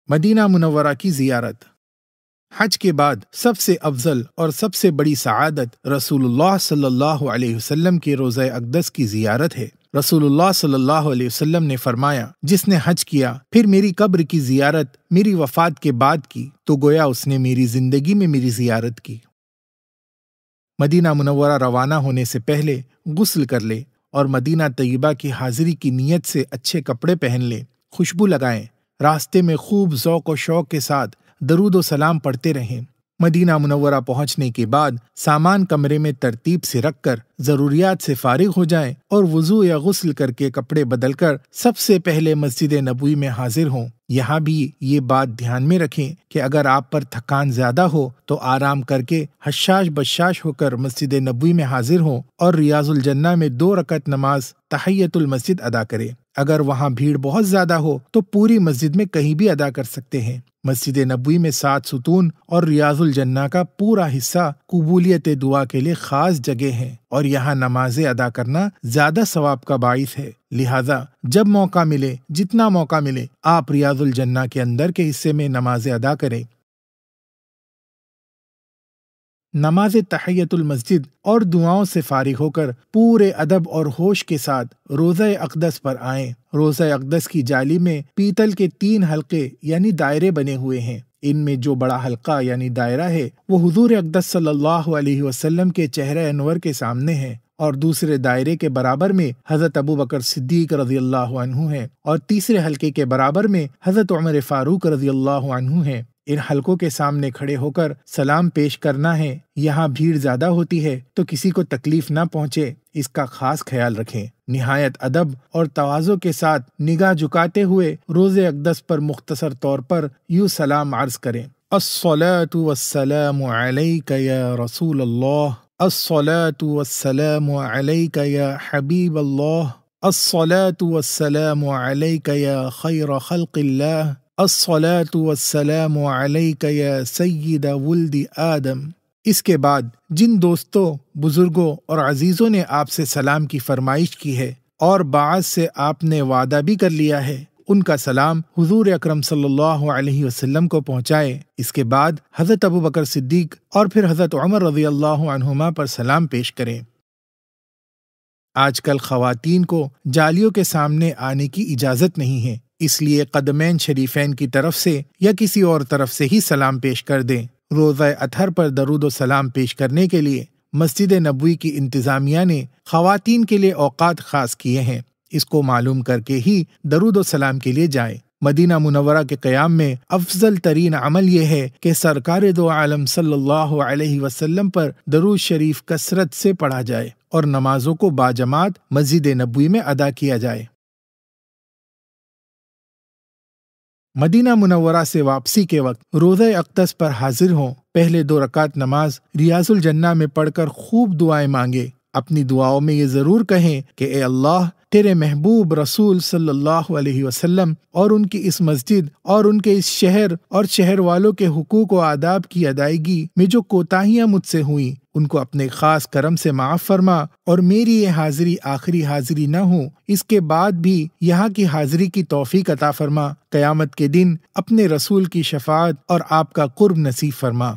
مدینہ منورہ کی زیارت۔ حج کے بعد سب سے افضل اور سب سے بڑی سعادت رسول اللہ صلی اللہ علیہ وسلم کے روضہ اقدس کی زیارت ہے۔ رسول اللہ صلی اللہ علیہ وسلم نے فرمایا، جس نے حج کیا پھر میری قبر کی زیارت میری وفات کے بعد کی تو گویا اس نے میری زندگی میں میری زیارت کی۔ مدینہ منورہ روانہ ہونے سے پہلے غسل کر لے اور مدینہ طیبہ کی حاضری کی نیت سے اچھے کپڑے پہن لے، خوشبو لگائیں، راستے میں خوب ذوق و شوق کے ساتھ درود و سلام پڑھتے رہیں۔ مدینہ منورہ پہنچنے کے بعد سامان کمرے میں ترتیب سے رکھ کر ضروریات سے فارغ ہو جائیں اور وضو یا غسل کر کے کپڑے بدل کر سب سے پہلے مسجد نبوی میں حاضر ہوں۔ یہاں بھی یہ بات دھیان میں رکھیں کہ اگر آپ پر تھکان زیادہ ہو تو آرام کر کے حشاش بشاش ہو کر مسجد نبوی میں حاضر ہوں اور ریاض الجنہ میں 2 رکعت نماز تحیۃ المسجد ادا کریں۔ اگر وہاں بھیڑ بہت زیادہ ہو تو پوری مسجد میں کہیں بھی ادا کر سکتے ہیں۔ مسجد نبوی میں 7 ستون اور ریاض الجنہ کا پورا حصہ قبولیت دعا کے لیے خاص جگہ ہیں اور یہاں نمازیں ادا کرنا زیادہ ثواب کا باعث ہے، لہذا جب موقع ملے، جتنا موقع ملے، آپ ریاض الجنہ کے اندر کے حصے میں نمازیں ادا کریں۔ نماز تحیۃ المسجد اور دعاؤں سے فارغ ہو کر پورے ادب اور ہوش کے ساتھ روضہ اقدس پر آئیں۔ روضہ اقدس کی جالی میں پیتل کے 3 حلقے یعنی دائرے بنے ہوئے ہیں۔ ان میں جو بڑا حلقہ یعنی دائرہ ہے وہ حضور اقدس صلی اللہ علیہ وسلم کے چہرہ انور کے سامنے ہے، اور دوسرے دائرے کے برابر میں حضرت ابوبکر صدیق رضی اللہ عنہ ہیں، اور تیسرے حلقے کے برابر میں حضرت عمر فاروق رضی اللہ عنہ ہیں۔ ان حلقوں کے سامنے کھڑے ہو کر سلام پیش کرنا ہے۔ یہاں بھیڑ زیادہ ہوتی ہے تو کسی کو تکلیف نہ پہنچے، اس کا خاص خیال رکھیں۔ نہایت ادب اور تواضع کے ساتھ نگاہ جھکاتے ہوئے روضہ اقدس پر مختصر طور پر یوں سلام عرض کریں: الصلاۃ والسلام علیک یا رسول اللہ، الصلاۃ والسلام علیک یا حبیب اللہ، الصلاۃ والسلام علیک یا خیر خلق اللہ، الصلاۃ والسلام علیک یا سید ولد آدم۔ اس کے بعد جن دوستوں، بزرگوں اور عزیزوں نے آپ سے سلام کی فرمائش کی ہے اور بعض سے آپ نے وعدہ بھی کر لیا ہے، ان کا سلام حضور اکرم صلی اللہ علیہ وسلم کو پہنچائے۔ اس کے بعد حضرت ابوبکر صدیق اور پھر حضرت عمر رضی اللہ عنہما پر سلام پیش کریں۔ آج کل خواتین کو جالیوں کے سامنے آنے کی اجازت نہیں ہے، اس لیے قدمین شریفین کی طرف سے یا کسی اور طرف سے ہی سلام پیش کر دیں۔ روزہ اطہر پر درود و سلام پیش کرنے کے لیے مسجد نبوی کی انتظامیہ نے خواتین کے لیے اوقات خاص کیے ہیں، اس کو معلوم کر کے ہی درود و سلام کے لیے جائیں۔ مدینہ منورہ کے قیام میں افضل ترین عمل یہ ہے کہ سرکار دو عالم صلی اللہ علیہ وسلم پر درود شریف کثرت سے پڑھا جائے اور نمازوں کو باجماعت مسجد نبوی میں ادا کیا جائے۔ مدینہ منورہ سے واپسی کے وقت روضہ اقدس پر حاضر ہوں، پہلے 2 رکعت نماز ریاض الجنہ میں پڑھ کر خوب دعائیں مانگے۔ اپنی دعاؤں میں یہ ضرور کہیں کہ اے اللہ، تیرے محبوب رسول صلی اللہ علیہ وسلم اور ان کی اس مسجد اور ان کے اس شہر اور شہر والوں کے حقوق و آداب کی ادائیگی میں جو کوتاہیاں مجھ سے ہوئیں ان کو اپنے خاص کرم سے معاف فرما، اور میری یہ حاضری آخری حاضری نہ ہو، اس کے بعد بھی یہاں کی حاضری کی توفیق عطا فرما۔ قیامت کے دن اپنے رسول کی شفاعت اور آپ کا قرب نصیب فرما۔